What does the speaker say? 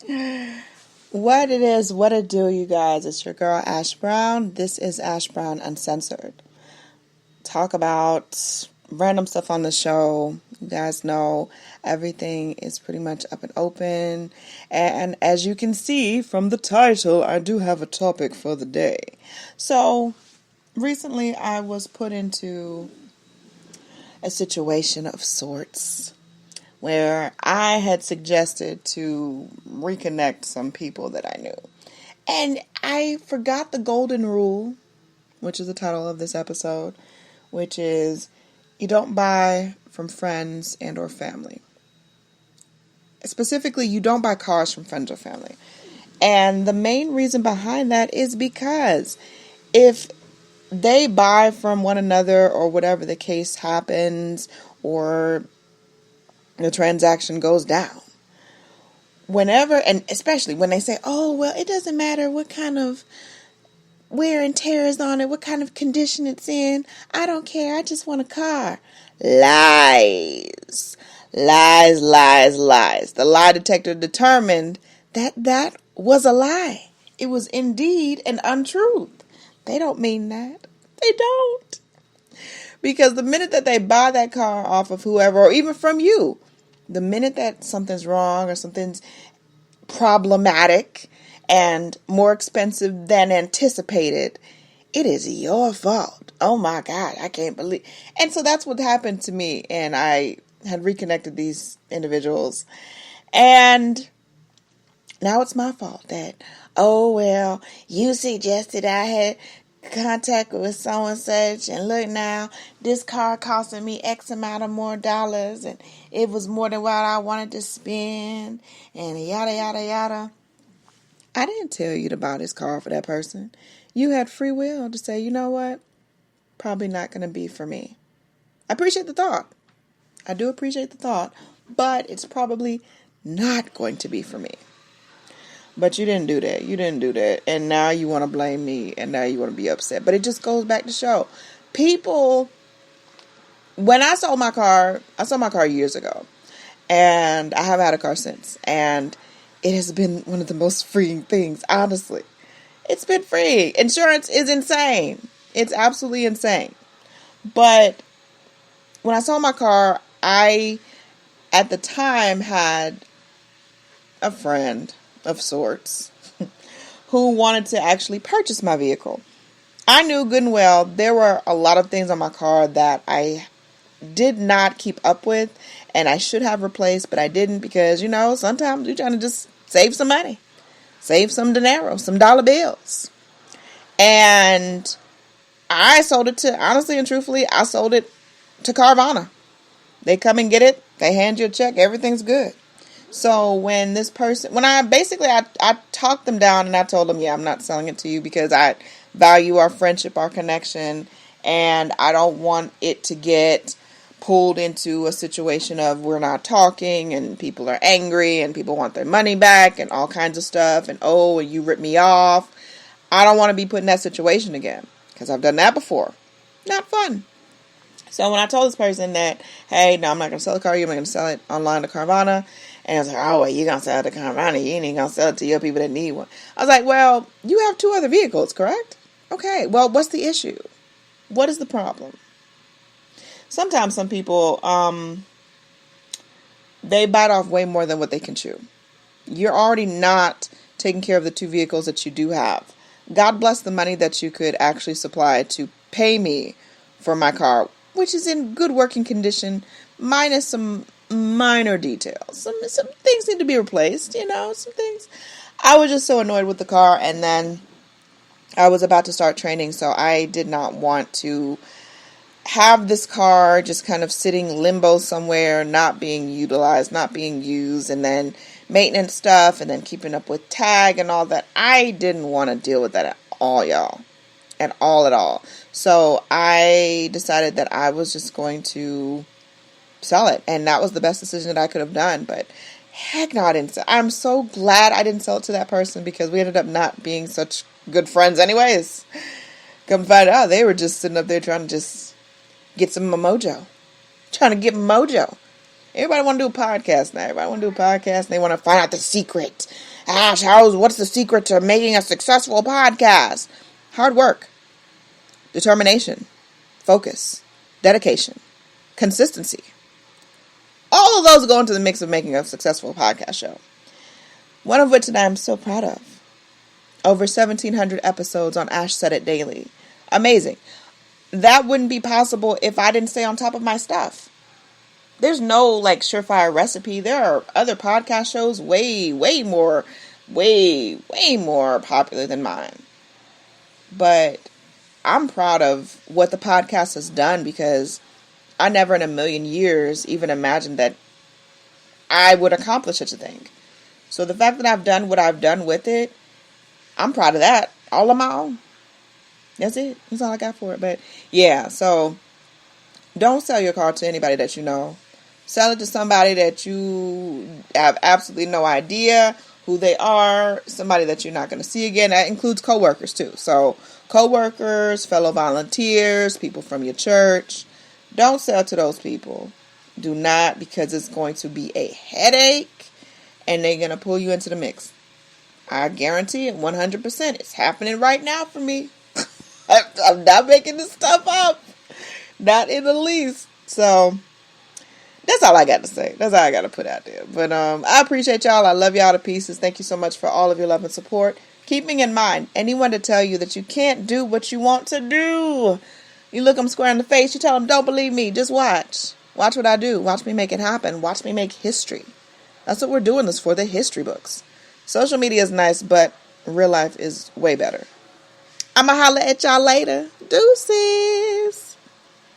What it is, what it do, you guys. It's your girl, Ash Brown. This is Ash Brown Uncensored. Talk about random stuff on the show. You guys know everything is pretty much up and open. And as you can see from the title, I do have a topic for the day. So, recently I was put into a situation of sorts where I had suggested to reconnect some people that I knew. And I forgot the golden rule, which is the title of this episode, which is you don't buy from friends and or family. Specifically, you don't buy cars from friends or family. And the main reason behind that is because if they buy from one another or whatever the case happens or the transaction goes down, whenever, and especially when they say, oh, well, it doesn't matter what kind of wear and tear is on it, what kind of condition it's in, I don't care, I just want a car. Lies. Lies, lies, lies. The lie detector determined that was a lie. It was indeed an untruth. They don't mean that. They don't. Because the minute that they buy that car off of whoever, or even from you, the minute that something's wrong or something's problematic and more expensive than anticipated, it is your fault. Oh my God, I can't believe. And so that's what happened to me. And I had reconnected these individuals. And now it's my fault that, oh, well, you suggested I had contact with so and such, and look now, this car costing me X amount of more dollars, and it was more than what I wanted to spend, and yada yada yada. I didn't tell you to buy this car for that person. You had free will to say, you know what, probably not going to be for me. I appreciate the thought. I do appreciate the thought, but it's probably not going to be for me. But you didn't do that. You didn't do that. And now you want to blame me. And now you want to be upset. But it just goes back to show. People, when I sold my car years ago. And I haven't had a car since. And it has been one of the most freeing things, honestly. It's been free. Insurance is insane. It's absolutely insane. But when I sold my car, I, at the time, had a friend of sorts who wanted to actually purchase my vehicle. I knew good and well there were a lot of things on my car that I did not keep up with and I should have replaced, but I didn't because, sometimes you're trying to just save some money, save some dinero, some dollar bills. And I sold it to, honestly and truthfully, I sold it to Carvana. They come and get it, they hand you a check, everything's good. So when this person, I talked them down and I told them, yeah, I'm not selling it to you because I value our friendship, our connection, and I don't want it to get pulled into a situation of we're not talking and people are angry and people want their money back and all kinds of stuff and you ripped me off. I don't want to be put in that situation again because I've done that before. Not fun. So when I told this person that, hey, no, I'm not going to sell the car, I'm going to sell it online to Carvana. And I was like, oh, well, you're going to sell it to Carvana. You ain't going to sell it to your people that need one. I was like, well, you have 2 other vehicles, correct? Okay, well, what's the issue? What is the problem? Sometimes some people, they bite off way more than what they can chew. You're already not taking care of the 2 vehicles that you do have. God bless the money that you could actually supply to pay me for my car, which is in good working condition, minus some minor details. Some things need to be replaced, some things. I was just so annoyed with the car, and then I was about to start training, so I did not want to have this car just kind of sitting limbo somewhere, not being utilized, not being used, and then maintenance stuff, and then keeping up with tag and all that. I didn't want to deal with that at all, y'all. At all. So I decided that I was just going to sell it. And that was the best decision that I could have done. But heck no, I didn't sell. I'm so glad I didn't sell it to that person because we ended up not being such good friends anyways. Come find out, they were just sitting up there trying to just get some mojo. Trying to get mojo. Everybody want to do a podcast now. Everybody want to do a podcast and they want to find out the secret. Ash, what's the secret to making a successful podcast? Hard work, determination, focus, dedication, consistency. All of those go into the mix of making a successful podcast show. One of which that I'm so proud of. Over 1,700 episodes on Ash Said It Daily. Amazing. That wouldn't be possible if I didn't stay on top of my stuff. There's no like surefire recipe. There are other podcast shows way more popular than mine. But I'm proud of what the podcast has done because I never in a million years even imagined that I would accomplish such a thing. So the fact that I've done what I've done with it, I'm proud of that. All of my own. That's it. That's all I got for it. But yeah, so don't sell your car to anybody that you know. Sell it to somebody that you have absolutely no idea who they are, somebody that you're not going to see again. That includes coworkers too. So coworkers, fellow volunteers, people from your church. Don't sell to those people. Do not, because it's going to be a headache and they're going to pull you into the mix. I guarantee it 100%. It's happening right now for me. I'm not making this stuff up. Not in the least. So that's all I got to say. That's all I got to put out there. But I appreciate y'all. I love y'all to pieces. Thank you so much for all of your love and support. Keeping in mind, anyone to tell you that you can't do what you want to do. You look them square in the face. You tell them, don't believe me. Just watch. Watch what I do. Watch me make it happen. Watch me make history. That's what we're doing this for, the history books. Social media is nice, but real life is way better. I'ma holla at y'all later. Deuces.